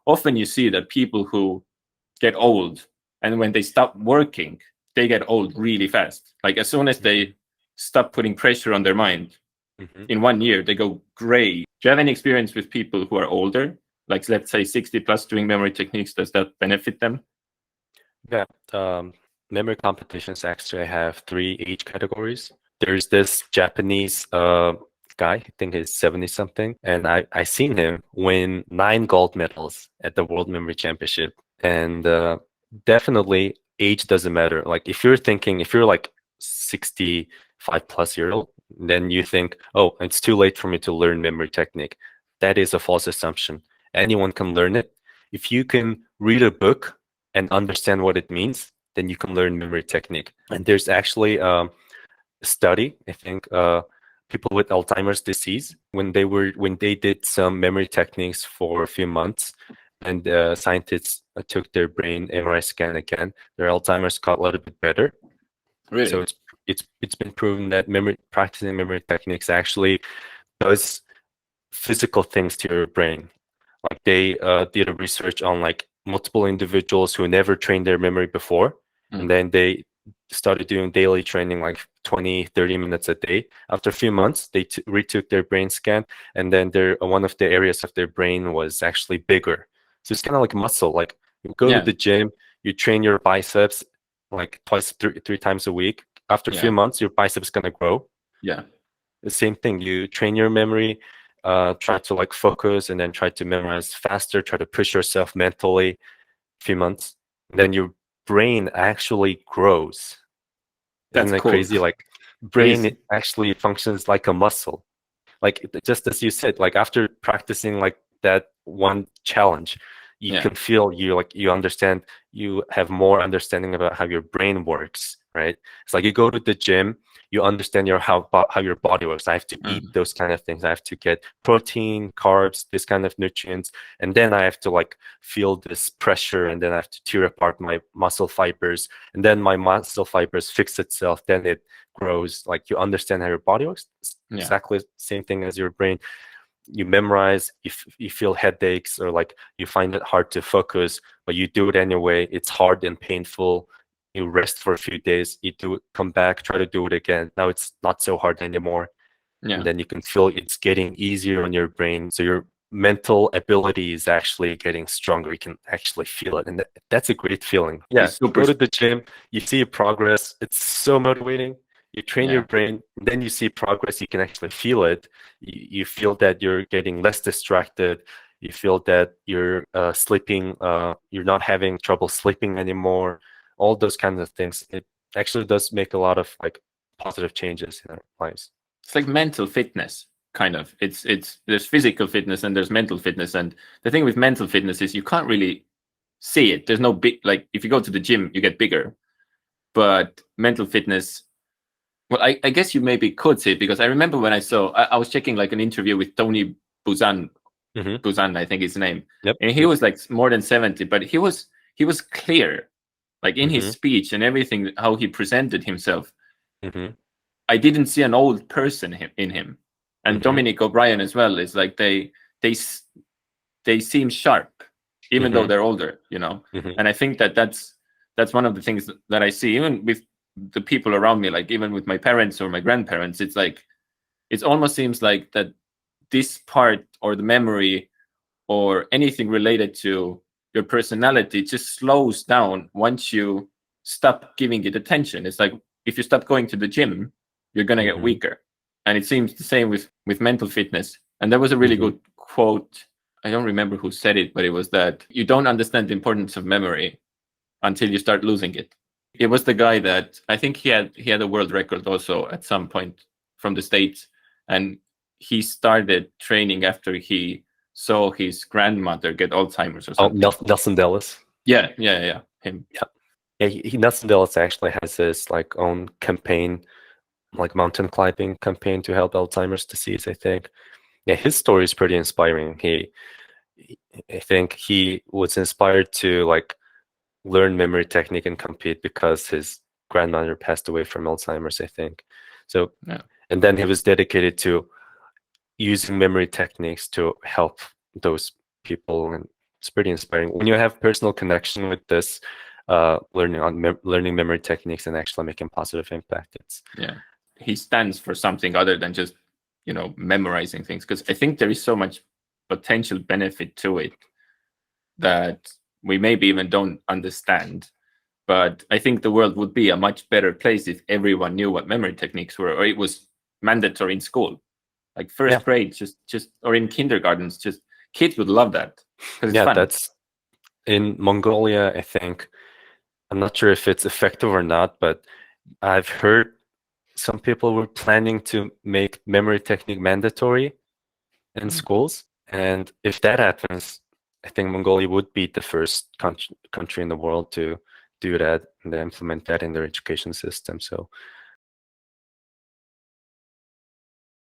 often you see that people who get old, and when they stop working, they get old really fast. Like as soon as they stop putting pressure on their mind, in 1 year, they go gray. Do you have any experience with people who are older, like let's say 60 plus, doing memory techniques? Does that benefit them? Yeah. Memory competitions actually have 3 age categories. There's this Japanese guy, I think he's 70 something, and I seen him win 9 gold medals at the World Memory Championship. And definitely age doesn't matter. Like if you're like 65 plus year old, then you think, oh, it's too late for me to learn memory technique. That is a false assumption. Anyone can learn it. If you can read a book and understand what it means, then you can learn memory technique. And there's actually a study, I think, people with Alzheimer's disease, when they did some memory techniques for a few months, and scientists took their brain MRI scan again, their Alzheimer's got a little bit better. Really? So it's been proven that practicing memory techniques actually does physical things to your brain. Like they did a research on like multiple individuals who never trained their memory before, and then they started doing daily training, like 20-30 minutes a day. After a few months, they retook their brain scan, and then one of the areas of their brain was actually bigger. So it's kind of like muscle. Like you go to the gym, you train your biceps like three times a week. After a few months, your biceps gonna grow. Yeah. The same thing. You train your memory, try to like focus, and then try to memorize faster. Try to push yourself mentally. A few months, and then your brain actually grows. Isn't that crazy? Like brain actually functions like a muscle. Like just as you said, like after practicing like that one challenge, you can feel you understand, you have more understanding about how your brain works, right? It's like you go to the gym, you understand how your body works. I have to eat those kind of things. I have to get protein, carbs, this kind of nutrients, and then I have to like feel this pressure, and then I have to tear apart my muscle fibers, and then my muscle fibers fix itself. Then it grows. Like you understand how your body works. It's exactly the same thing as your brain. You memorize, if you feel headaches or like you find it hard to focus, but you do it anyway. It's hard and painful. You rest for a few days, you do it, come back, try to do it again. Now it's not so hard anymore. And then you can feel it's getting easier on your brain. So your mental ability is actually getting stronger. You can actually feel it. And that's a great feeling. Yeah, go to the gym, you see progress. It's so motivating. You train your brain, then you see progress. You can actually feel it. You feel that you're getting less distracted. You feel that you're sleeping, you're not having trouble sleeping anymore. All those kinds of things. It actually does make a lot of like positive changes in our lives. It's like mental fitness, kind of. There's physical fitness and there's mental fitness. And the thing with mental fitness is you can't really see it. There's no big, like if you go to the gym, you get bigger. But mental fitness, well, I guess you maybe could see it, because I remember when I was checking like an interview with Tony Buzan, Buzan, I think his name. And he was like more than 70, but he was clear, like in his speech and everything, how he presented himself. I didn't see an old person in him. And Dominic O'Brien as well is like they seem sharp, even though they're older, you know. And I think that's one of the things that I see, even with the people around me, like even with my parents or my grandparents. It's like it almost seems like that this part, or the memory, or anything related to your personality, just slows down once you stop giving it attention. It's like if you stop going to the gym, you're gonna get weaker. And it seems the same with mental fitness. And there was a really good quote. I don't remember who said it, but it was that you don't understand the importance of memory until you start losing it. It was the guy that I think he had a world record also at some point from the States, and he started training after he saw his grandmother get Alzheimer's or something. Oh, Nelson Dellis. Yeah, him. Nelson Dellis actually has his like own campaign, like mountain climbing campaign to help Alzheimer's disease, I think. Yeah, his story is pretty inspiring. I think he was inspired to like learn memory technique and compete because his grandmother passed away from Alzheimer's, I think. So, and then he was dedicated to using memory techniques to help those people and It's pretty inspiring when you have personal connection with this, learning memory techniques and actually making positive impact. It's he stands for something other than just memorizing things, because I think there is so much potential benefit to it that we maybe even don't understand. But I think the world would be a much better place if everyone knew what memory techniques were, or it was mandatory in school, like first grade, just or in kindergartens. Just kids would love that because it's fun. That's in Mongolia. I think, I'm not sure if it's effective or not, but I've heard some people were planning to make memory technique mandatory in schools, and if that happens, I think Mongolia would be the first country in the world to do that and implement that in their education system. So